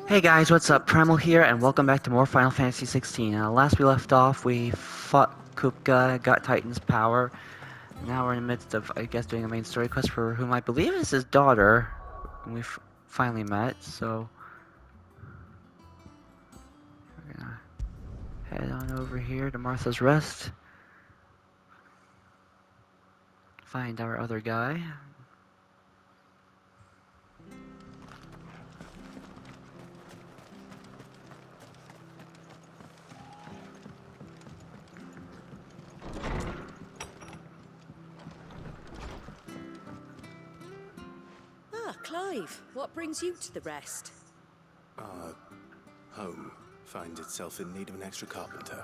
Hey guys, what's up? Primal here, and welcome back to more Final Fantasy XVI. Last we left off, we fought Kupka, got Titan's power. Now we're in the midst of, I guess, doing a main story quest for whom I believe is his daughter. And we've finally met, so we're gonna head on over here to Martha's Rest. Find our other guy. Ah, Clive, what brings you to the rest? Home finds itself in need of an extra carpenter.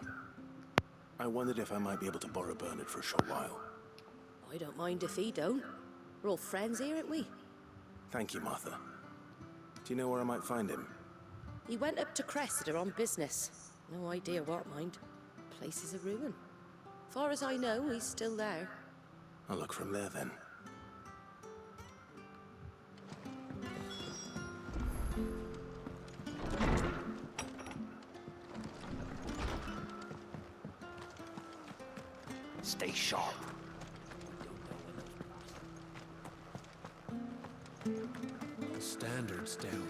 I wondered if I might be able to borrow Bernard for a short while. I don't mind if he don't. We're all friends here, aren't we? Thank you, Martha. Do you know where I might find him? He went up to Cressida on business. No idea what, mind. Place is a ruin. Far as I know, he's still there. I'll look from there then. Stay sharp. Standards down.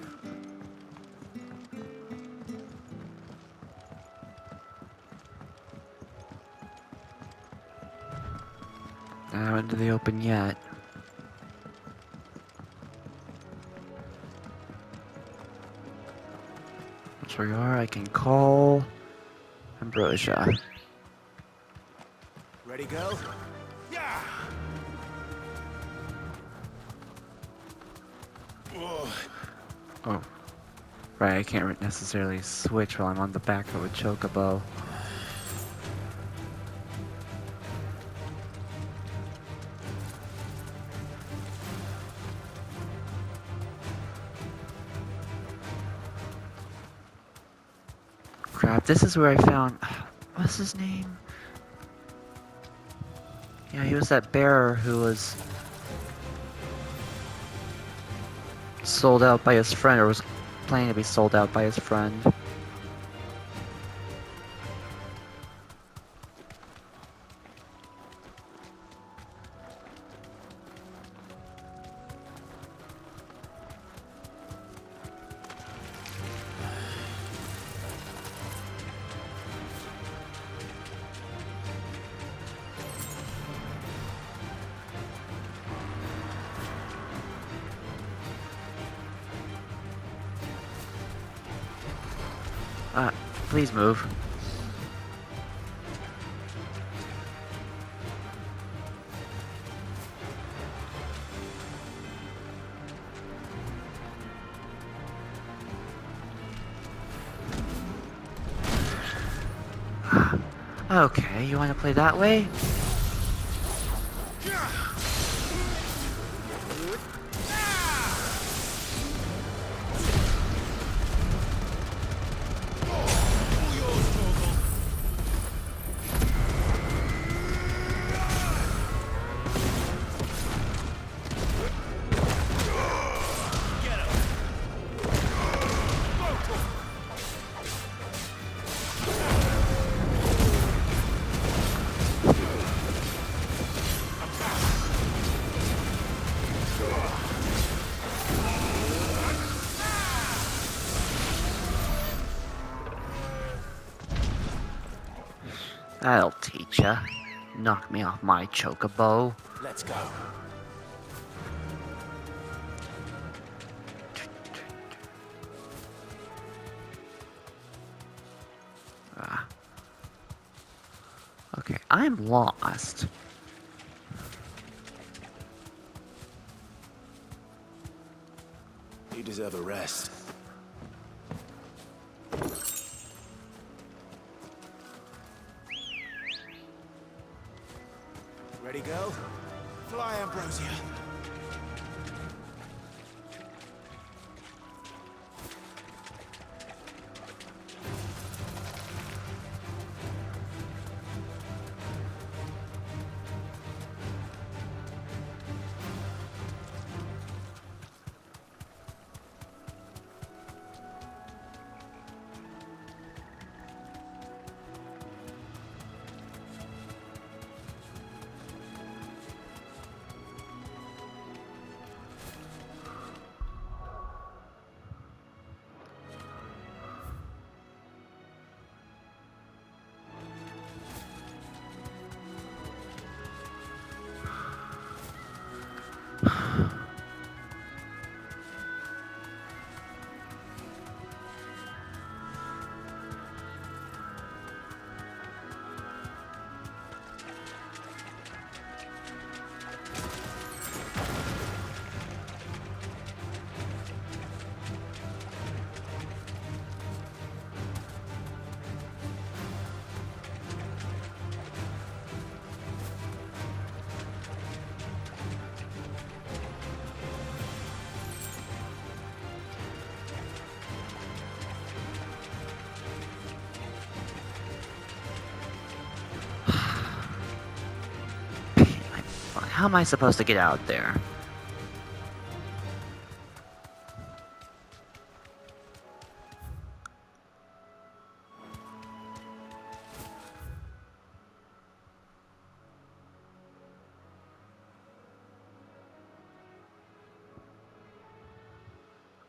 Not into the open yet. That's where you are. I can call Ambrosia. Ready, go? Yeah! Oh. Right, I can't necessarily switch while I'm on the back of a chocobo. Crap, this is where I found... What's his name? Yeah, he was that bearer who was sold out by his friend, or was planning to be sold out by his friend. Please move. Okay, you want to play that way? That'll teach ya. Knock me off my chocobo. Let's go. Okay, I'm lost. You deserve a rest. Ready, go? Fly, Ambrosia. How am I supposed to get out there?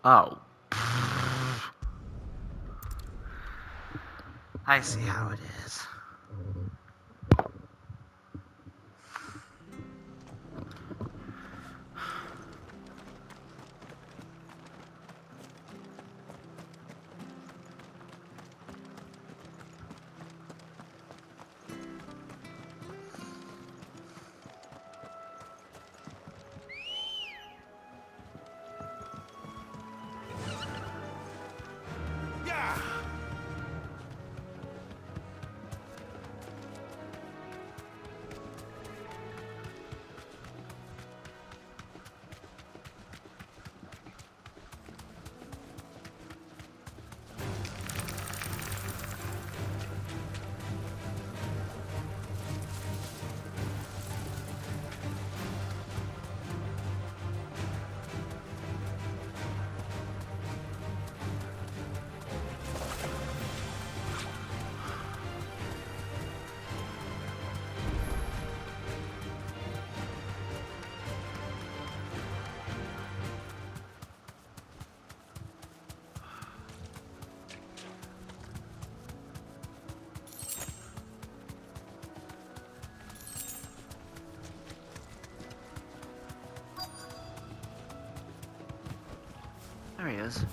Oh. I see how it is. Yeah! There he is.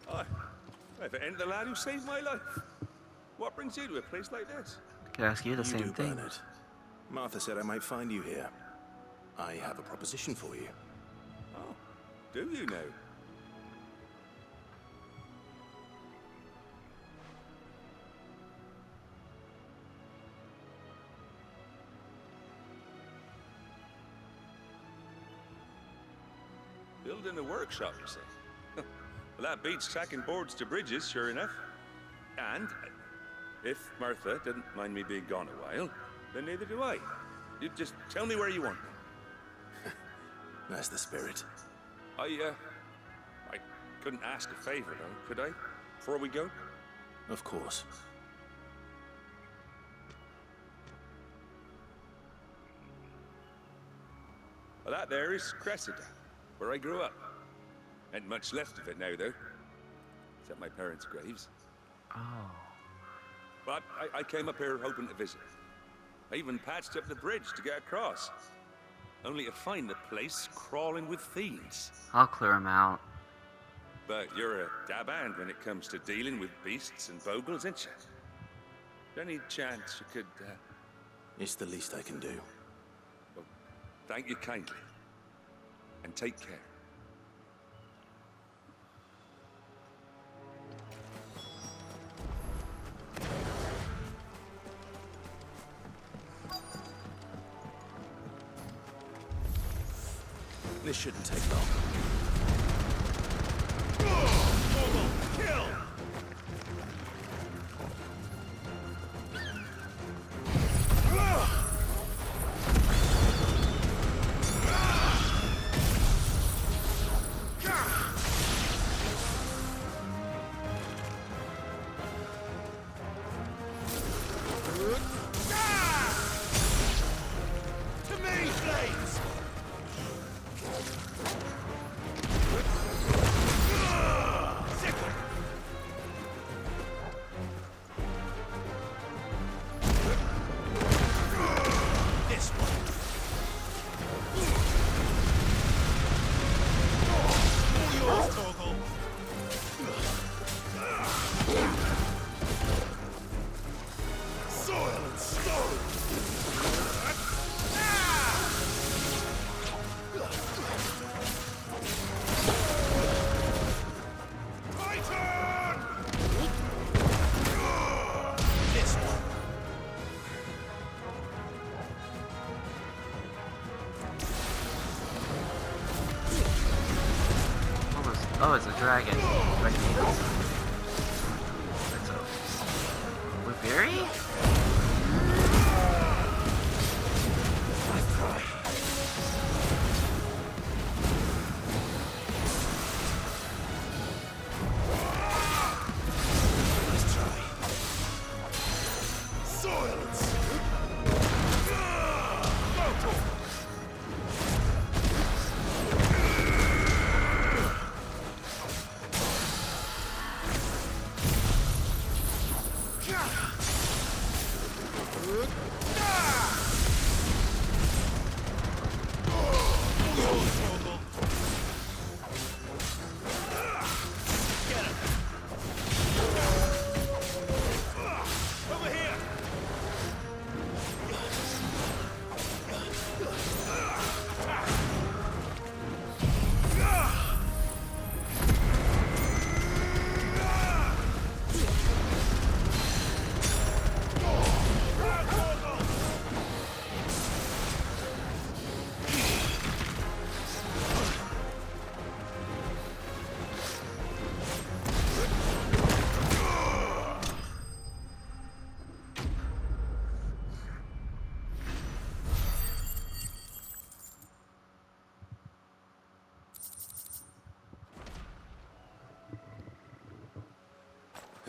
Hi. If it ain't the lad who saved my life. What brings you to a place like this? Could ask you the You same do, thing. Bernard. Martha said I might find you here. I have a proposition for you. Oh, do you now? Building a workshop, you say? Well, that beats tracking boards to bridges, sure enough. And if Martha didn't mind me being gone a while, then neither do I. You just tell me where you want me. That's the spirit. I couldn't ask a favor, though, could I? Before we go? Of course. Well, that there is Cressida, where I grew up. Ain't much left of it now, though. Except my parents' graves. Oh. But I came up here hoping to visit. I even patched up the bridge to get across. Only to find the place crawling with fiends. I'll clear him out. But you're a dab hand when it comes to dealing with beasts and bogles, ain't you? Any chance you could, It's the least I can do. well, thank you kindly. And take care. This shouldn't take long. Kill! To me, flames! This one. All yours, Torgal. Soil and stone. Titan! This one. Oh, it's a dragon. Right here. That's a... With Barry?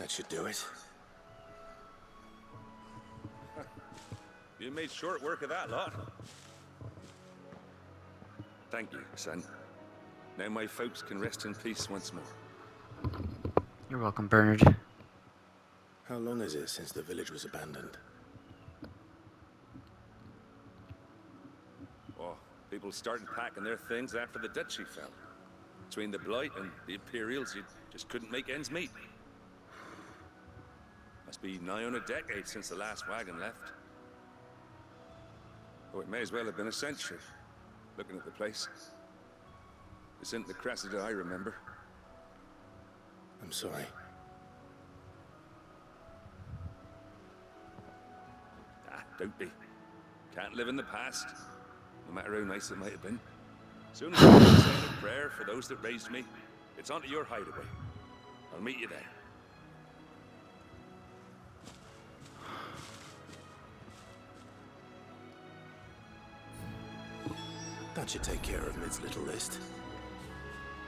That should do it. You made short work of that lot. Thank you, son. Now my folks can rest in peace once more. You're welcome, Bernard. How long is it since the village was abandoned? Oh, people started packing their things after the duchy fell. Between the Blight and the Imperials, you just couldn't make ends meet. Must be nigh on a decade since the last wagon left. Oh, it may as well have been a century, looking at the place. This isn't the Cressida I remember. I'm sorry. Ah, don't be. Can't live in the past, no matter how nice it might have been. Soon as I'm saying a prayer for those that raised me, it's onto your hideaway. I'll meet you there. That should take care of Mid's little list.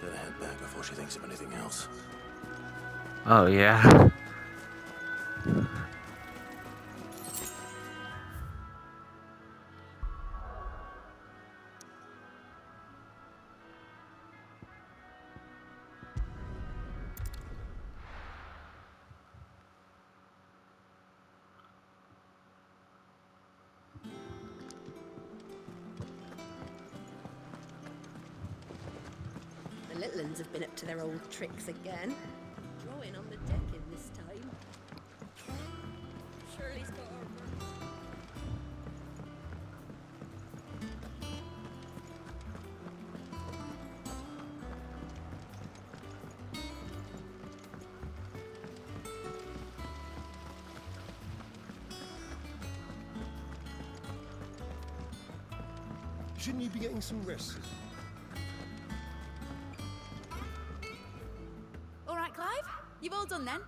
Better head back before she thinks of anything else. Oh, yeah. The little uns have been up to their old tricks again. Drawing on the decking this time. Shirley's got her work. Shouldn't you be getting some rest? All right, Clive? You've all done then?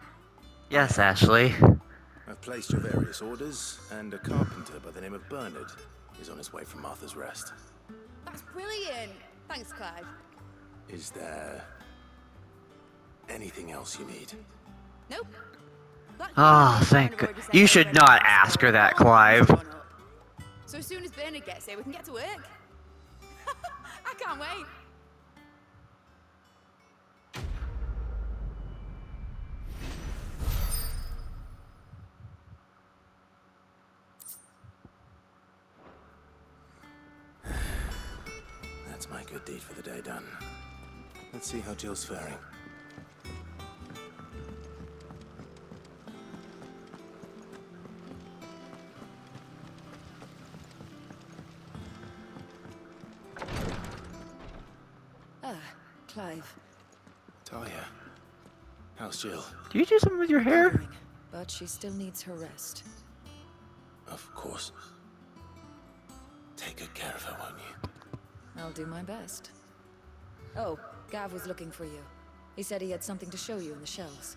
Yes, Ashley. I've placed your various orders, and a carpenter by the name of Bernard is on his way from Martha's Rest. That's brilliant. Thanks, Clive. Is there anything else you need? Nope. That Ah, Clive thank Bernard already said you they're should ready not to ask go. her that, All hands Clive. on up. So as soon as Bernard gets here, we can get to work. I can't wait. That's my good deed for the day done. Let's see how Jill's faring. Ah, Clive. Talia, how's Jill? Do you do something with your hair? Recovering, but she still needs her rest. Of course. Take good care of her, won't you? I'll do my best. Oh, Gav was looking for you. He said he had something to show you in the shelves.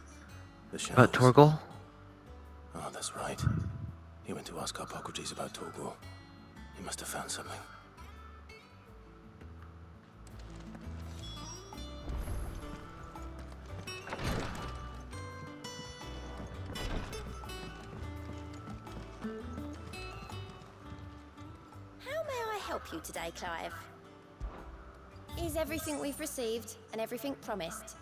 The shells. About Torgal? Oh, that's right. He went to ask Hippocrates about Torgal. He must have found something. How may I help you today, Clive? Is everything we've received and everything promised?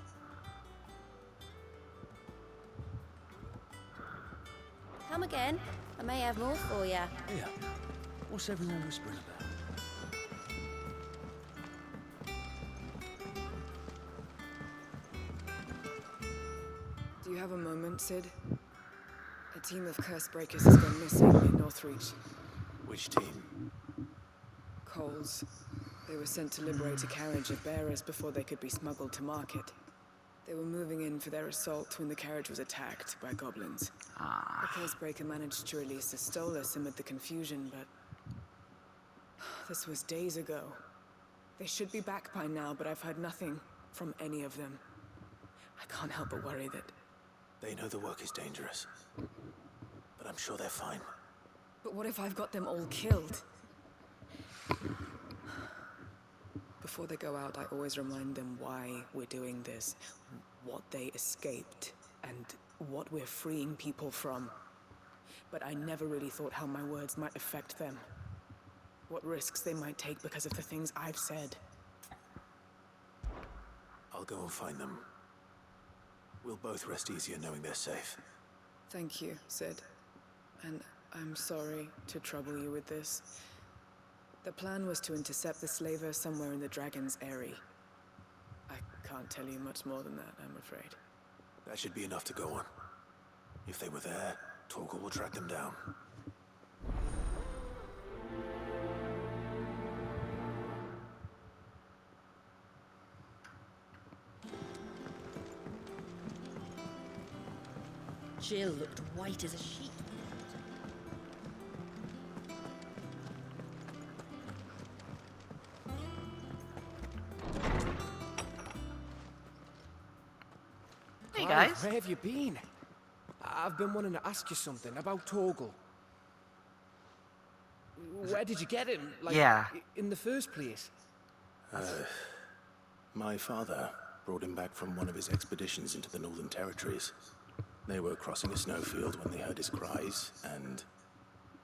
Come again. I may have more for you. Yeah. What's everyone whispering about? Do you have a moment, Sid? A team of curse breakers has gone missing in Northreach. Which team? Coles. They were sent to liberate a carriage of bearers before they could be smuggled to market. They were moving in for their assault when the carriage was attacked by goblins. The curse breaker managed to release a Stolas amid the confusion, but this was days ago. They should be back by now, but I've heard nothing from any of them. I can't help but worry that... They know the work is dangerous. But I'm sure they're fine. But what if I've got them all killed? Before they go out, I always remind them why we're doing this, what they escaped, and what we're freeing people from. But I never really thought how my words might affect them. What risks they might take because of the things I've said. I'll go and find them. We'll both rest easier knowing they're safe. Thank you, Sid. And I'm sorry to trouble you with this. The plan was to intercept the slaver somewhere in the Dragon's Eyrie. I can't tell you much more than that, I'm afraid. That should be enough to go on. If they were there, Torgal will track them down. Jill looked white as a sheet. Hey Clive, guys. where have you been? I've been wanting to ask you something about Torgal. Where did you get him? Like, Yeah. in the first place? My father brought him back from one of his expeditions into the Northern Territories. They were crossing a snowfield when they heard his cries, and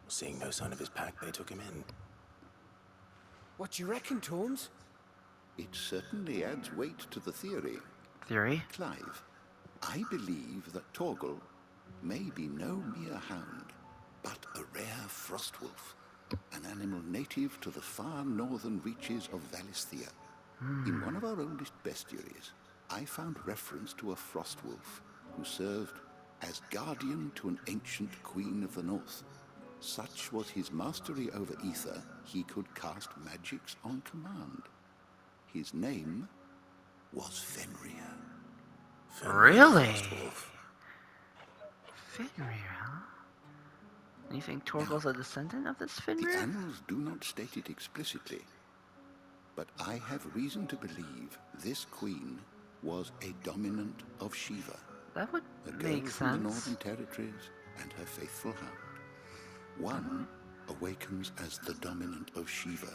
seeing no sign of his pack, they took him in. What do you reckon, Tomes? It certainly adds weight to the theory. Theory? Clive, I believe that Torgal may be no mere hound, but a rare frostwolf, an animal native to the far northern reaches of Valisthea. In one of our oldest bestiaries, I found reference to a frostwolf who served as guardian to an ancient queen of the north. Such was his mastery over ether, he could cast magics on command. His name was Fenrir. Really? Frostwolf. Fenrir, huh? You think Torgal's a descendant of this The Fenrir? annals do not state it explicitly, but I have reason to believe this queen was a dominant of Shiva, That would a girl make from the sense. Northern Territories and her faithful hound. One awakens as the dominant of Shiva,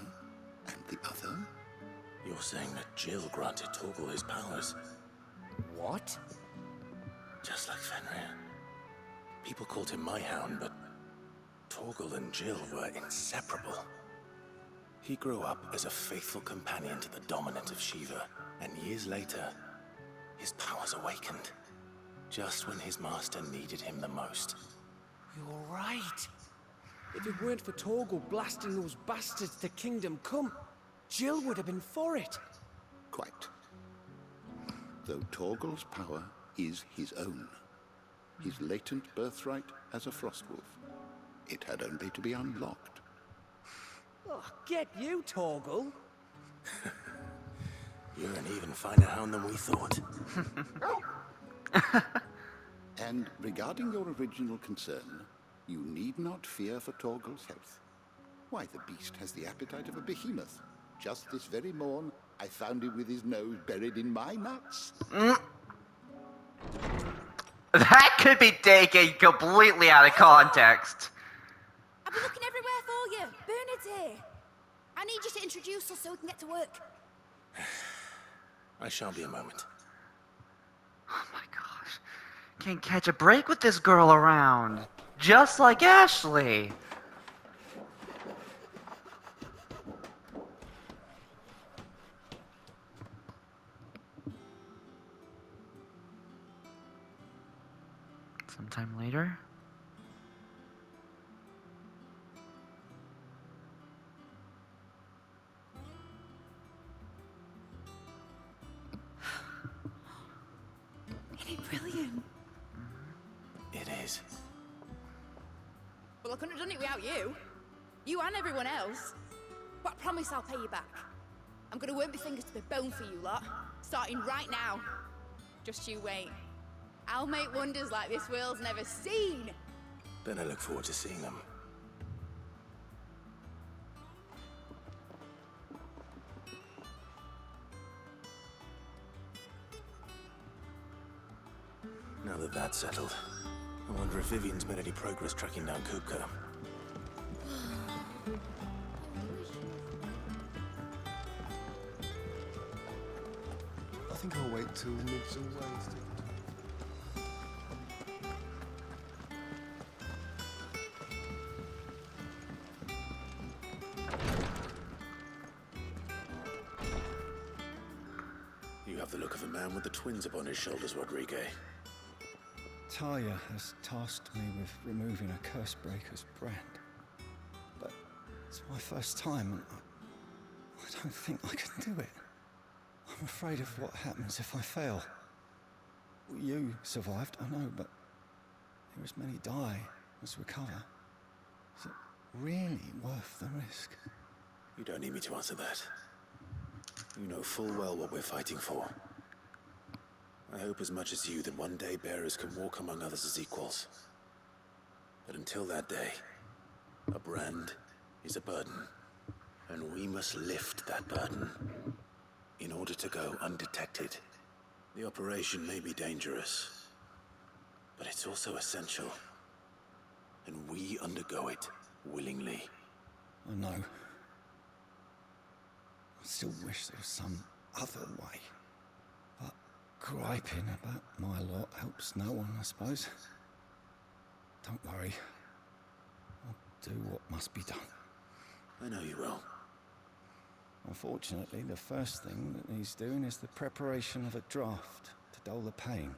and the other? You're saying that Jill granted Torgal his powers, What? just like Fenrir. People called him my hound, but Torgal and Jill were inseparable. He grew up as a faithful companion to the dominant of Shiva, and years later, his powers awakened, just when his master needed him the most. You're right. If it weren't for Torgal blasting those bastards to Kingdom Come, Jill would have been for it. Quite. Though Torgal's power is his own, his latent birthright as a frostwolf, it had only to be unlocked. Oh, get you, Torgal. You're an even finer hound than we thought. And regarding your original concern, you need not fear for Torgal's health. Why, the beast has the appetite of a behemoth. Just this very morn, I found him with his nose buried in my nuts. That could be taken completely out of context. I've been looking everywhere for you. Bernard's here. I need you to introduce us so we can get to work. I shan't be a moment. Oh my gosh. Can't catch a break with this girl around. Just like Ashley. Sometime later. Isn't it brilliant? It is. Well, I couldn't have done it without you. You and everyone else. But I promise I'll pay you back. I'm gonna work my fingers to the bone for you lot, starting right now. Just you wait. I'll make wonders like this world's never seen. Then I look forward to seeing them. Now that that's settled, I wonder if Vivian's made any progress tracking down Kupka. I think I'll wait till mid's away. You have the look of a man with the twins upon his shoulders, Rodrigue. Talia has tasked me with removing a curse breaker's brand. But it's my first time, and I don't think I can do it. I'm afraid of what happens if I fail. You survived, I know, but there as many die as recover. Is it really worth the risk? You don't need me to answer that. You know full well what we're fighting for. I hope as much as you that one day bearers can walk among others as equals. But until that day, a brand is a burden, and we must lift that burden in order to go undetected. The operation may be dangerous, but it's also essential, and we undergo it willingly. I know. I still wish there was some other way. But griping about my lot helps no one, I suppose. Don't worry. I'll do what must be done. I know you will. Unfortunately, the first thing that needs doing is the preparation of a draft to dull the pain.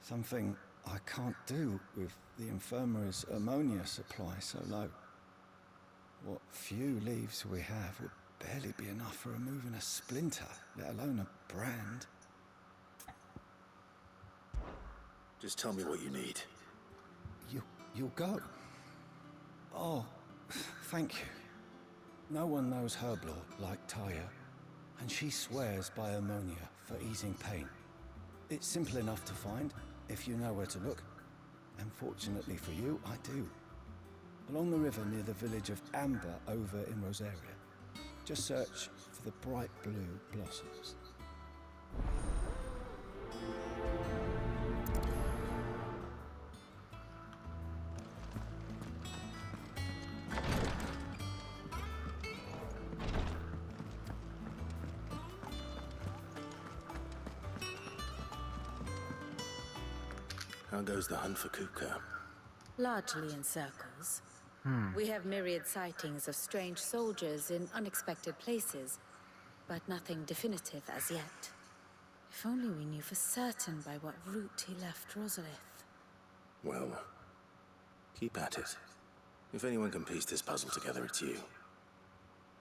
Something I can't do with the infirmary's ammonia supply so low. What few leaves we have would barely be enough for removing a splinter, let alone a brand. Just tell me what you need. You'll go? Oh, thank you. No one knows herb lore like Taya, and she swears by ammonia for easing pain. It's simple enough to find, if you know where to look. And fortunately for you, I do. Along the river near the village of Amber over in Rosaria. Just search for the bright blue blossoms. How goes the hunt for Kupka? Largely in circles. We have myriad sightings of strange soldiers in unexpected places, but nothing definitive as yet. If only we knew for certain by what route he left Rosalith. Well, keep at it. If anyone can piece this puzzle together, it's you.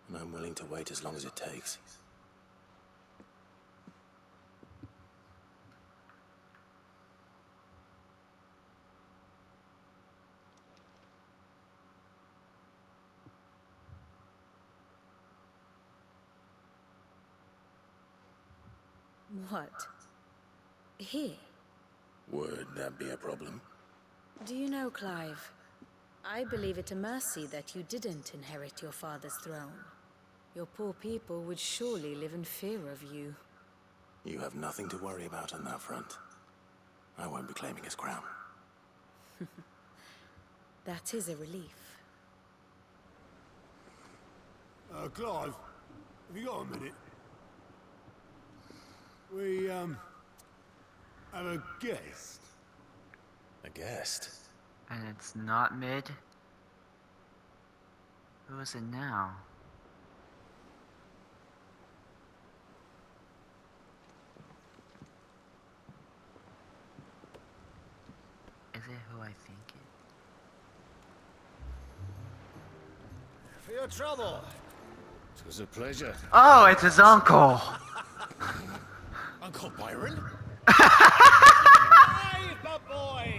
And I'm willing to wait as long as it takes. What? Here? Would that be a problem? Do you know, Clive? I believe it a mercy that you didn't inherit your father's throne. Your poor people would surely live in fear of you. You have nothing to worry about on that front. I won't be claiming his crown. That is a relief. Clive, have you got a minute? We, have a guest. A guest? And it's not mid? Who is it now? Is it who I think it? For your trouble. It was a pleasure. Oh, it's his uncle! Uncle Byron? Clive, my boy!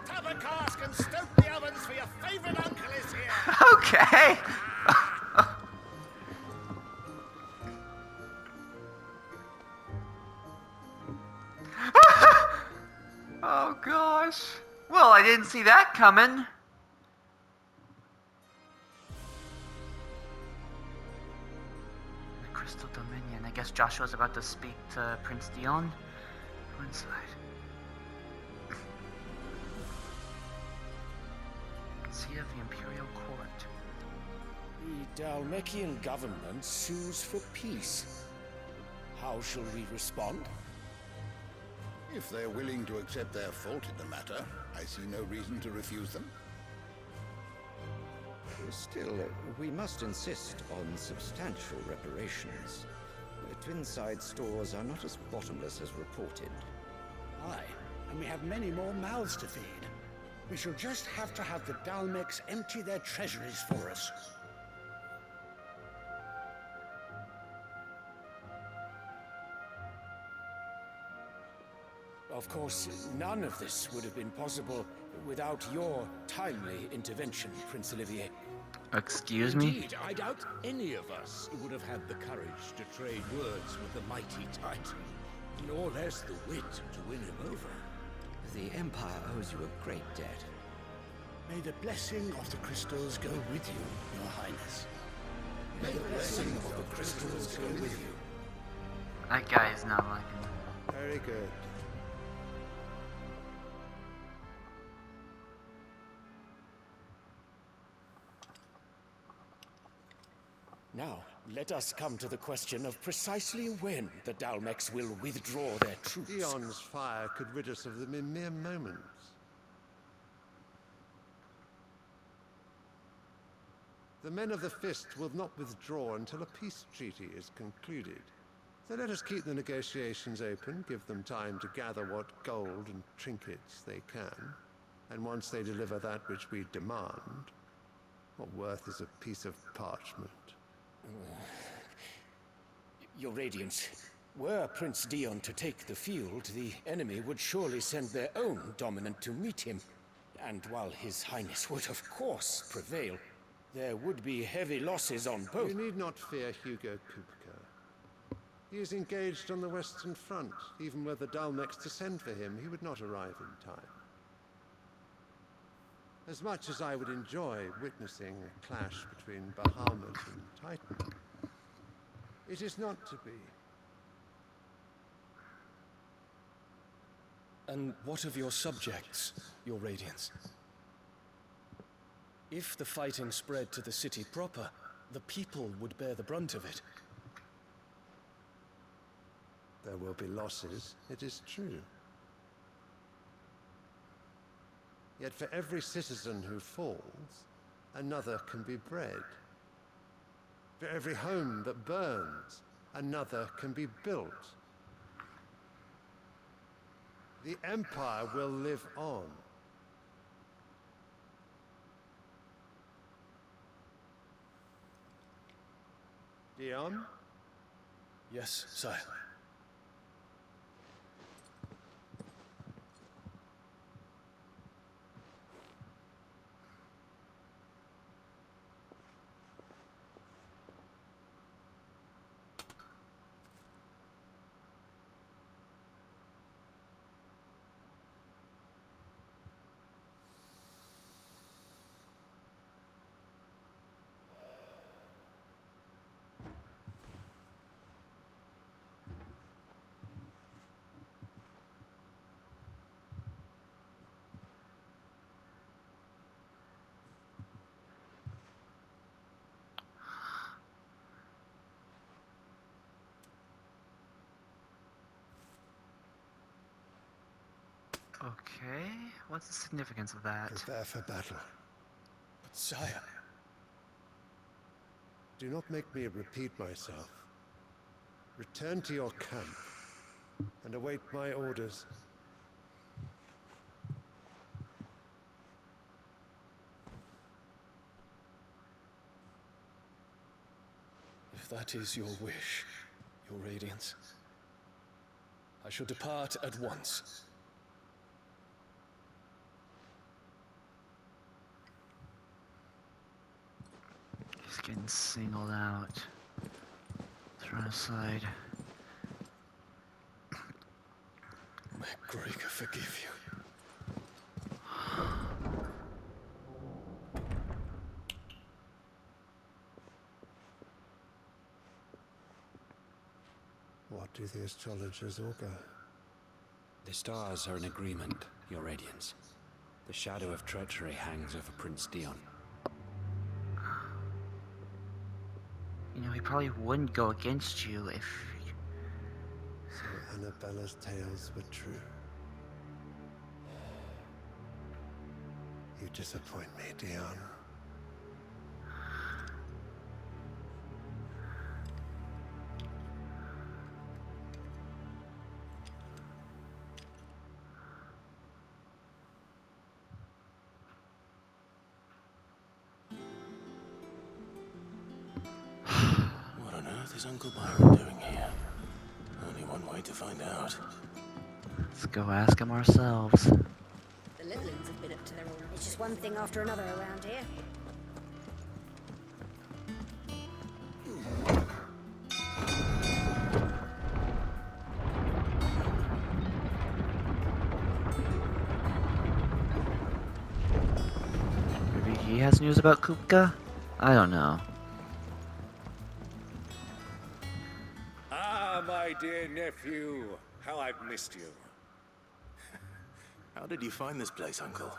Tap a cask and stoke the ovens for your favourite uncle is here! Okay! Oh gosh. Well, I didn't see that coming. The Crystal Dominion. I guess Joshua's about to speak to Prince Dion. Go inside. Seat of the Imperial Court. The Dalmekian government sues for peace. How shall we respond? If they're willing to accept their fault in the matter, I see no reason to refuse them. Still, we must insist on substantial reparations. inside stores are not as bottomless as reported. Aye, and we have many more mouths to feed. We shall just have to have the Dalmex empty their treasuries for us. Of course, none of this would have been possible without your timely intervention, Prince Olivier. Excuse me? Indeed, I doubt any of us would have had the courage to trade words with the mighty Titan, nor less the wit to win him over. The Empire owes you a great debt. May the blessing of the crystals go with you, Your Highness. May the blessing of the crystals go with you. That guy is not liking it. Very good. Now, let us come to the question of precisely when the Dalmex will withdraw their troops. Dion's fire could rid us of them in mere moments. The men of the Fist will not withdraw until a peace treaty is concluded. So let us keep the negotiations open, give them time to gather what gold and trinkets they can. And once they deliver that which we demand, what worth is a piece of parchment? Your Radiance, were Prince Dion to take the field, the enemy would surely send their own dominant to meet him. And while His Highness would of course prevail, there would be heavy losses on both. You need not fear Hugo Kupka. He is engaged on the Western Front. Even were the Dalmex to send for him, he would not arrive in time. As much as I would enjoy witnessing a clash between Bahamut and Titan, it is not to be. And what of your subjects, Your Radiance? If the fighting spread to the city proper, the people would bear the brunt of it. There will be losses, it is true. Yet for every citizen who falls, another can be bred. For every home that burns, another can be built. The Empire will live on. Dion? Yes, sire. Okay, what's the significance of that? Prepare for battle. But sire... Do not make me repeat myself. Return to your camp and await my orders. If that is your wish, Your Radiance, I shall depart at once. He's getting singled out. Thrown aside. May Gregor forgive you. What do the astrologers augur? The stars are in agreement, Your Radiance. The shadow of treachery hangs over Prince Dion. You know, he probably wouldn't go against you if... So Annabella's tales were true. You disappoint me, Dion. earth is Uncle Byron doing here? Only one way to find out. Let's go ask him ourselves. The little ones have been up to their own. It's just one thing after another around here. Maybe he has news about Kupka? I don't know. Ah, my dear nephew. How I've missed you. How did you find this place, Uncle?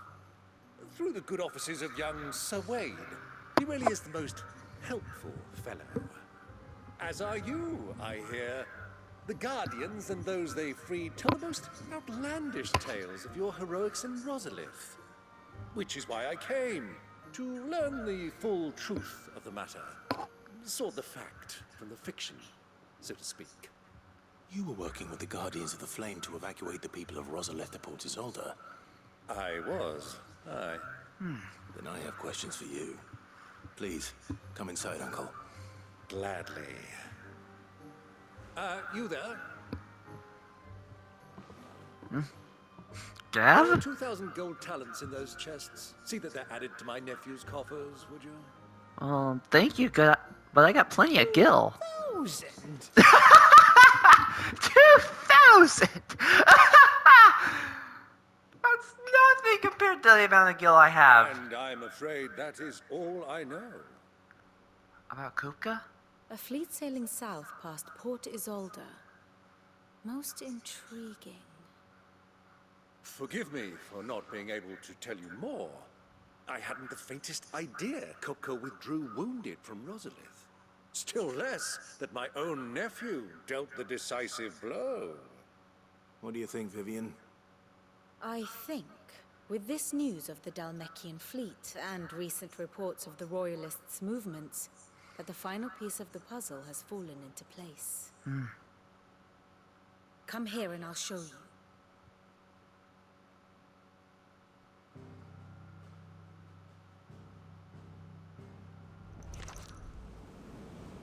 Through the good offices of young Sir Wade. He really is the most helpful fellow. As are you, I hear. The Guardians and those they freed tell the most outlandish tales of your heroics in Rosalith. Which is why I came, to learn the full truth of the matter. Sort the fact from the fiction, so to speak. You were working with the Guardians of the Flame to evacuate the people of Rosalith to Port Isolde. I was. Aye. Then I have questions for you. Please, come inside, Uncle. Gladly. You there? Gav? 2,000 gold talents in those chests. See that they're added to my nephew's coffers, would you? Thank you, but I got plenty of gil. 1,000? 2,000! That's nothing compared to the amount of gil I have. And I'm afraid that is all I know. About Kupka? A fleet sailing south past Port Isolde. Most intriguing. Forgive me for not being able to tell you more. I hadn't the faintest idea Kupka withdrew wounded from Rosalith. Still less that my own nephew dealt the decisive blow. What do you think, Vivian? I think, with this news of the Dalmekian fleet and recent reports of the Royalists' movements, that the final piece of the puzzle has fallen into place. Come here and I'll show you.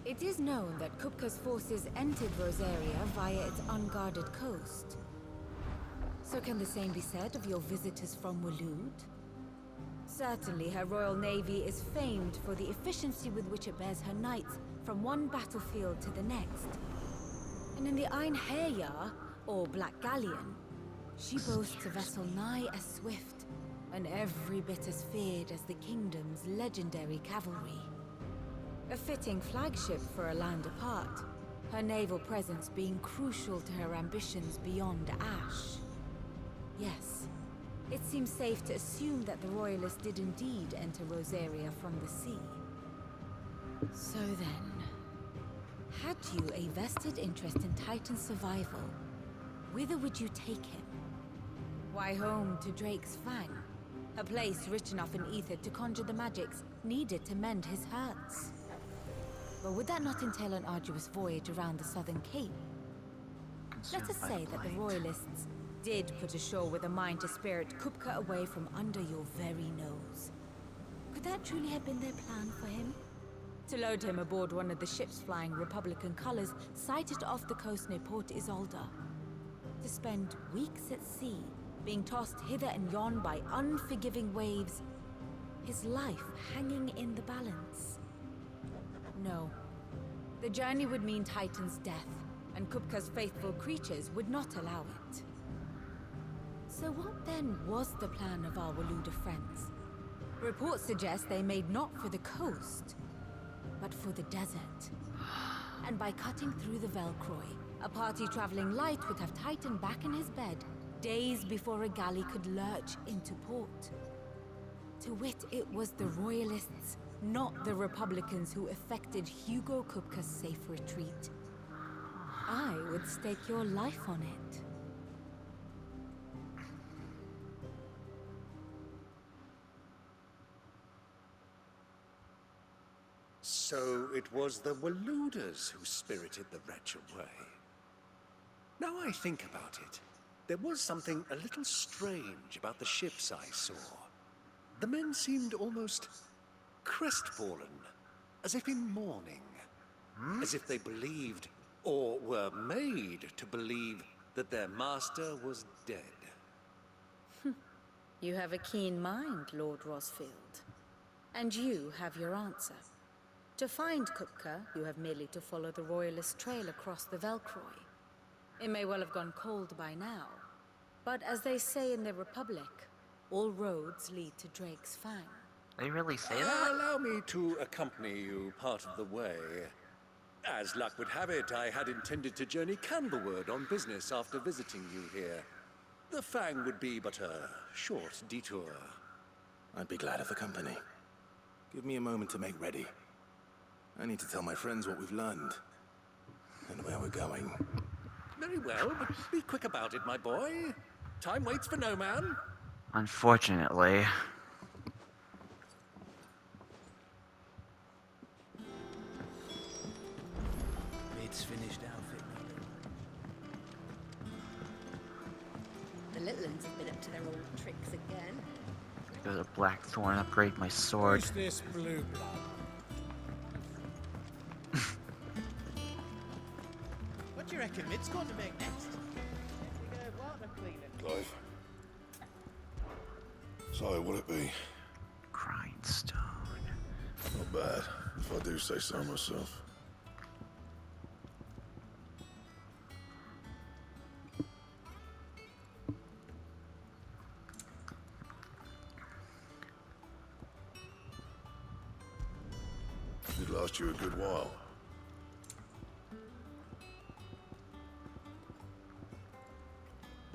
It is known that Kupka's forces entered Rosaria via its unguarded coast. So can the same be said of your visitors from Waloed? Certainly her Royal Navy is famed for the efficiency with which it bears her knights from one battlefield to the next. And in the Einherjar, or Black Galleon, she boasts a vessel nigh as swift, and every bit as feared as the kingdom's legendary cavalry. A fitting flagship for a land apart, her naval presence being crucial to her ambitions beyond Ash. Yes, it seems safe to assume that the Royalists did indeed enter Rosaria from the sea. So then, had you a vested interest in Titan's survival, whither would you take him? Why, home to Drake's Fang, a place rich enough in ether to conjure the magics needed to mend his hurts. But would that not entail an arduous voyage around the southern cape? Let us say that the Royalists did put ashore with a mind to spirit Kupka away from under your very nose. Could that truly have been their plan for him? To load him aboard one of the ships flying Republican colors sighted off the coast near Port Isolde. To spend weeks at sea, being tossed hither and yon by unforgiving waves, his life hanging in the balance. No. The journey would mean Titan's death, and Kupka's faithful creatures would not allow it. So what then was the plan of our Waloed friends? Reports suggest they made not for the coast, but for the desert. And by cutting through the Velcroy, a party traveling light would have Titan back in his bed, days before a galley could lurch into port. To wit, it was the Royalists, not the Republicans, who effected Hugo Kupka's safe retreat. I would stake your life on it. So it was the Waloeders who spirited the wretch away. Now I think about it, there was something a little strange about the ships I saw. The men seemed almost crestfallen, as if in mourning. as if they believed, or were made to believe, that their master was dead. You have a keen mind, Lord Rosfield. And you have your answer. To find Kupka, you have merely to follow the Royalist trail across the Velcroy. It may well have gone cold by now, but as they say in the Republic, all roads lead to Drake's Fang. They really say that? Allow me to accompany you part of the way. As luck would have it, I had intended to journey Candlewood on business after visiting you here. The Fang would be but a short detour. I'd be glad of the company. Give me a moment to make ready. I need to tell my friends what we've learned. And where we're going. Very well, but be quick about it, my boy. Time waits for no man. Unfortunately. It's finished outfit. The little ones have been up to their old tricks again. Go to Blackthorn, upgrade my sword. Who's this blue blood? What do you reckon Mid's going to make next? We go water cleaning. Clive. So, what'll it be? Grindstone. Not bad, if I do say so myself. It'd last you a good while.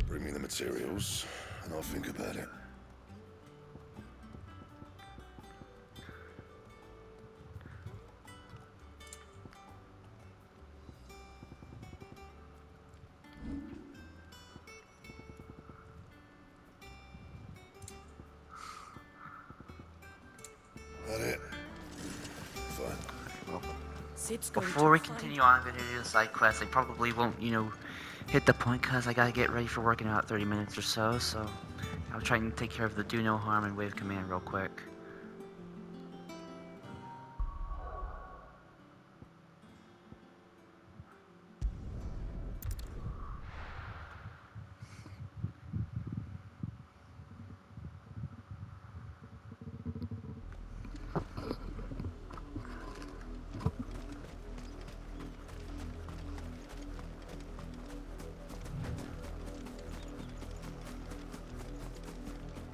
Bring me the materials, and I'll think about it. That it? Fine. Before we continue on, I'm going to do the side quest. I probably won't, hit the point because I got to get ready for work in about 30 minutes or so. So I'll try and take care of the do no harm and wave command real quick.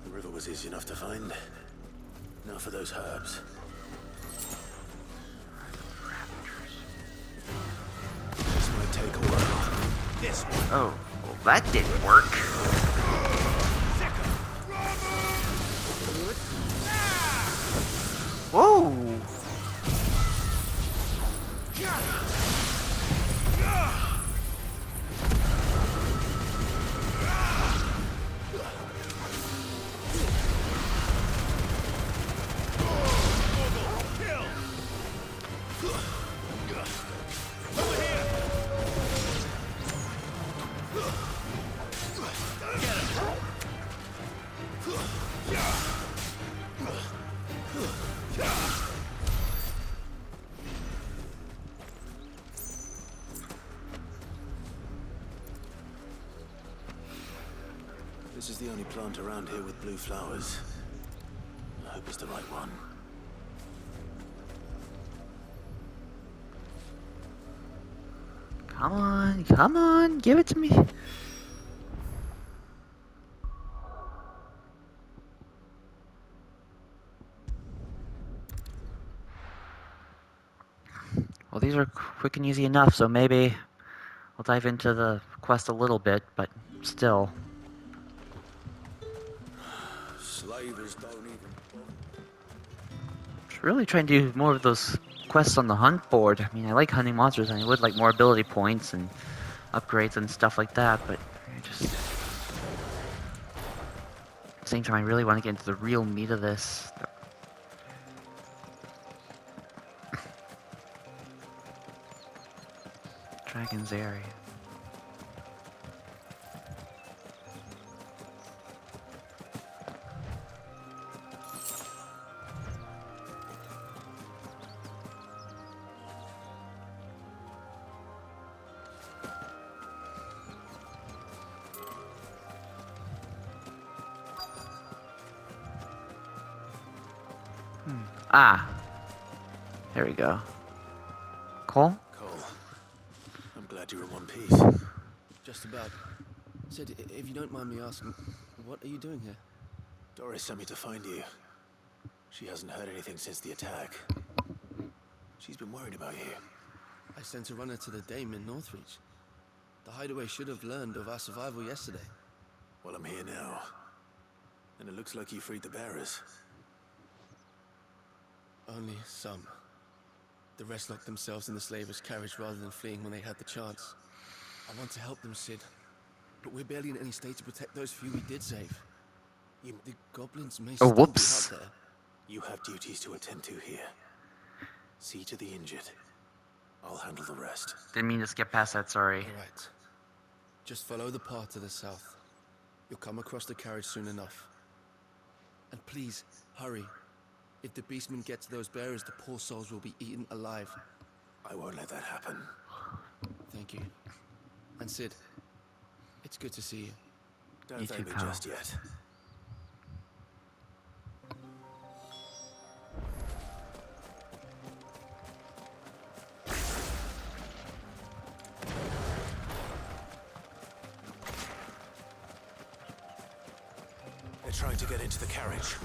The river was easy enough to find. Now for those herbs. This might take a while. This one. Oh, well that didn't work. Whoa! This is the only plant around here with blue flowers. I hope it's the right one. Come on, give it to me. Well, these are quick and easy enough, so maybe I'll dive into the quest a little bit, but still. Slavers don't even... Just really trying to do more of those quests on the hunt board. I mean, I like hunting monsters, and I would like more ability points and upgrades and stuff like that, but I just... At the same time, I really want to get into the real meat of this. Dragon's area. Ah. There we go. Cole? Cole, I'm glad you're in one piece. Just about. Sid, if you don't mind me asking, what are you doing here? Doris sent me to find you. She hasn't heard anything since the attack. She's been worried about you. I sent a runner to the Dame in Northreach. The Hideaway should have learned of our survival yesterday. Well, I'm here now. And it looks like you freed the bearers. Only some. The rest locked themselves in the slavers' carriage rather than fleeing when they had the chance. I want to help them, Sid. But we're barely in any state to protect those few we did save. The goblins may Oh, still be whoops. out there. You have duties to attend to here. See to the injured. I'll handle the rest. Didn't mean to skip past that, sorry. All right. Just follow the path to the south. You'll come across the carriage soon enough. And please, hurry. If the beastmen get to those bearers, the poor souls will be eaten alive. I won't let that happen. Thank you. And Sid, it's good to see you. Don't thank me just yet. They're trying to get into the carriage.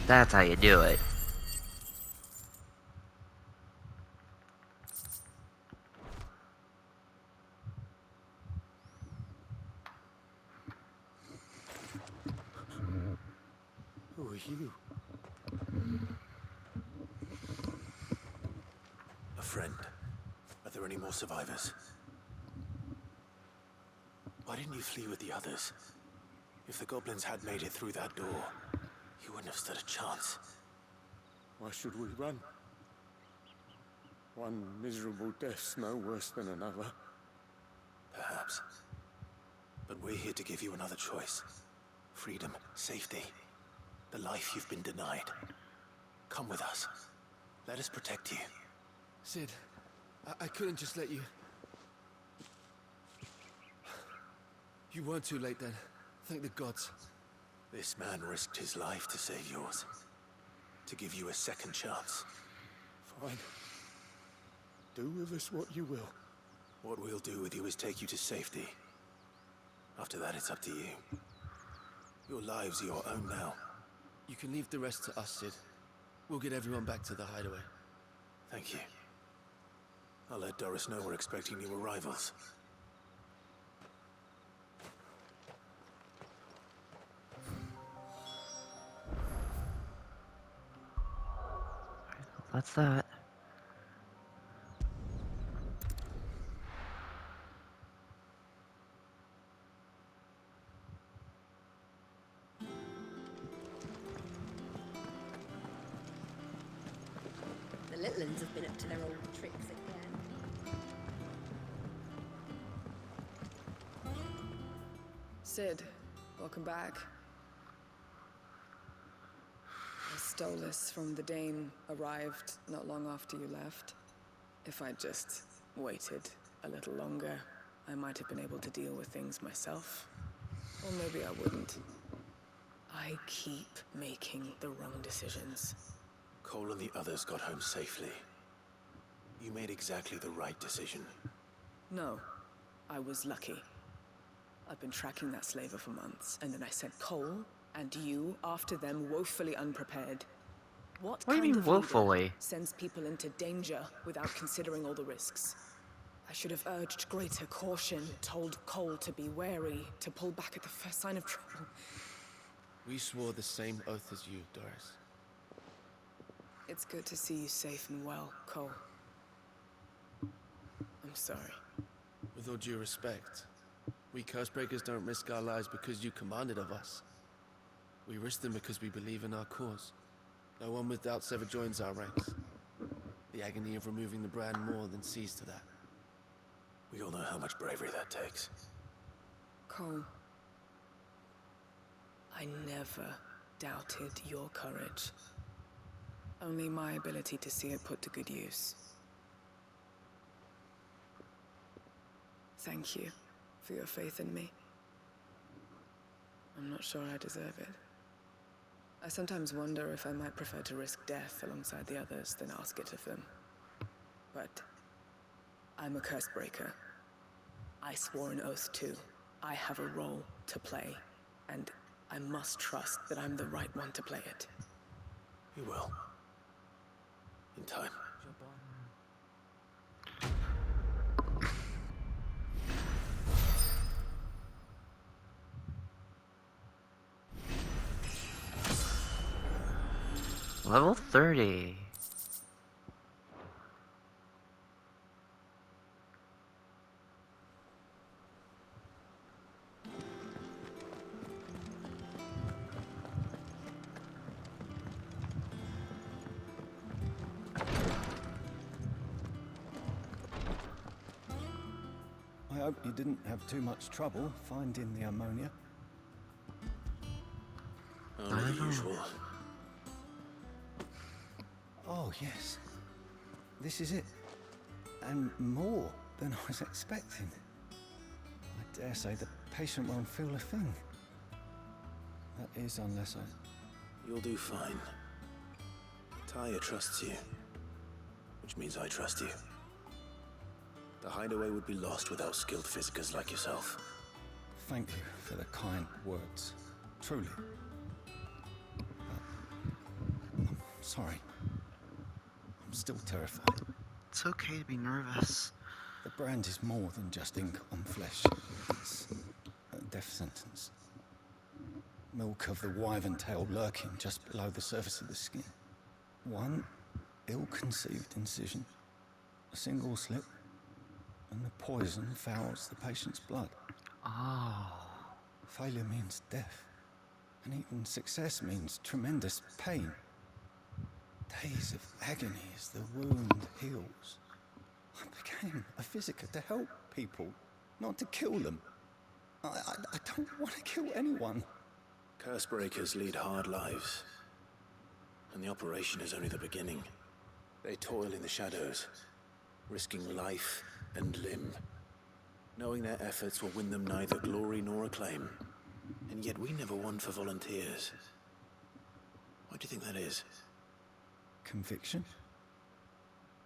That's how you do it. Who are you? A friend. Are there any more survivors? Why didn't you flee with the others? If the goblins had made it through that door, you wouldn't have stood a chance. Why should we run? One miserable death's no worse than another. Perhaps. But we're here to give you another choice. Freedom, safety, the life you've been denied. Come with us. Let us protect you. Sid, I couldn't just let you... You weren't too late then. Thank the gods. This man risked his life to save yours. To give you a second chance. Fine. Do with us what you will. What we'll do with you is take you to safety. After that, it's up to you. Your lives are your own now. You can leave the rest to us, Sid. We'll get everyone back to the hideaway. Thank you. I'll let Doris know we're expecting new arrivals. That's that. The little uns have been up to their old tricks again. Sid, welcome back. I Stolas from the Dane arrived not long after you left. If I'd just waited a little longer, I might have been able to deal with things myself. Or maybe I wouldn't. I keep making the wrong decisions. Cole and the others got home safely. You made exactly the right decision. No, I was lucky. I've been tracking that slaver for months, and then I sent Cole and you after them woefully unprepared. What do you kind mean of woefully? leader sends people into danger without considering all the risks? I should have urged greater caution, told Cole to be wary, to pull back at the first sign of trouble. We swore the same oath as you, Doris. It's good to see you safe and well, Cole. I'm sorry. With all due respect, we Cursebreakers don't risk our lives because you commanded of us. We risk them because we believe in our cause. No one with doubts ever joins our ranks. The agony of removing the brand more than sees to that. We all know how much bravery that takes. Cole, I never doubted your courage. Only my ability to see it put to good use. Thank you for your faith in me. I'm not sure I deserve it. I sometimes wonder if I might prefer to risk death alongside the others than ask it of them. But I'm a Cursebreaker. I swore an oath too. I have a role to play, and I must trust that I'm the right one to play it. You will. In time. Level 30. I hope you didn't have too much trouble finding the ammonia. Only the usual. Oh, yes. This is it. And more than I was expecting. I dare say the patient won't feel a thing. That is, unless I... You'll do fine. Taya trusts you. Which means I trust you. The hideaway would be lost without skilled physicers like yourself. Thank you for the kind words. Truly. I'm sorry. I'm still terrified. It's okay to be nervous. The brand is more than just ink on flesh. It's a death sentence. Milk of the wyvern tail lurking just below the surface of the skin. One ill-conceived incision, a single slip, and the poison fouls the patient's blood. Oh. Failure means death, and even success means tremendous pain. Days of agony as the wound heals. I became a physiker to help people, not to kill them. I don't want to kill anyone. Cursebreakers lead hard lives. And the operation is only the beginning. They toil in the shadows, risking life and limb, knowing their efforts will win them neither glory nor acclaim. And yet we never won for volunteers. Why do you think that is? Conviction?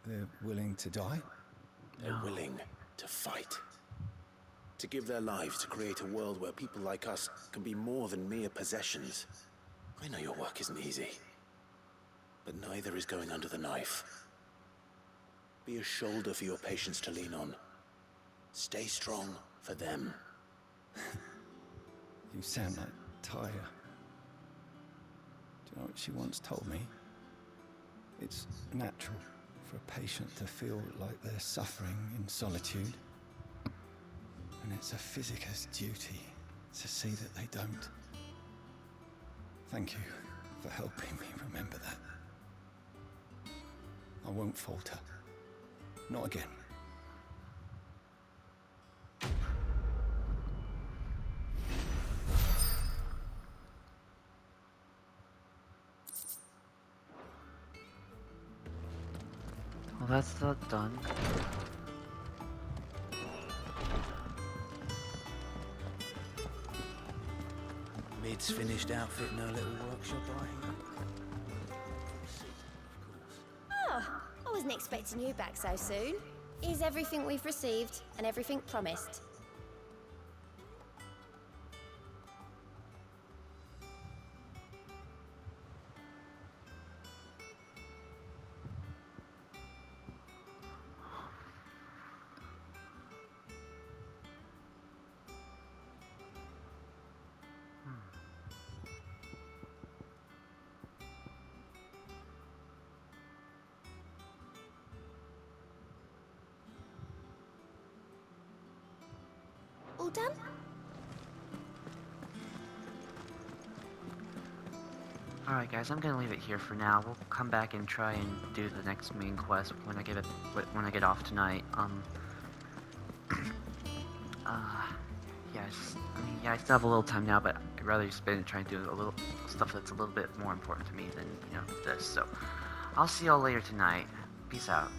They're willing to die? They're willing to fight. To give their lives to create a world where people like us can be more than mere possessions. I know your work isn't easy. But neither is going under the knife. Be a shoulder for your patients to lean on. Stay strong for them. You sound like Taya. Do you know what she once told me? It's natural for a patient to feel like they're suffering in solitude. And it's a physiker's duty to see that they don't. Thank you for helping me remember that. I won't falter. Not again. Well, that's not done. Mid's finished outfitting her little workshop, I hear. Oh, I wasn't expecting you back so soon. Is everything we've received and everything promised? All done? Alright guys, I'm gonna leave it here for now. We'll come back and try and do the next main quest when I get off tonight. Yeah, I still have a little time now, but I'd rather spend it trying to do a little stuff that's a little bit more important to me than, this. So, I'll see y'all later tonight. Peace out.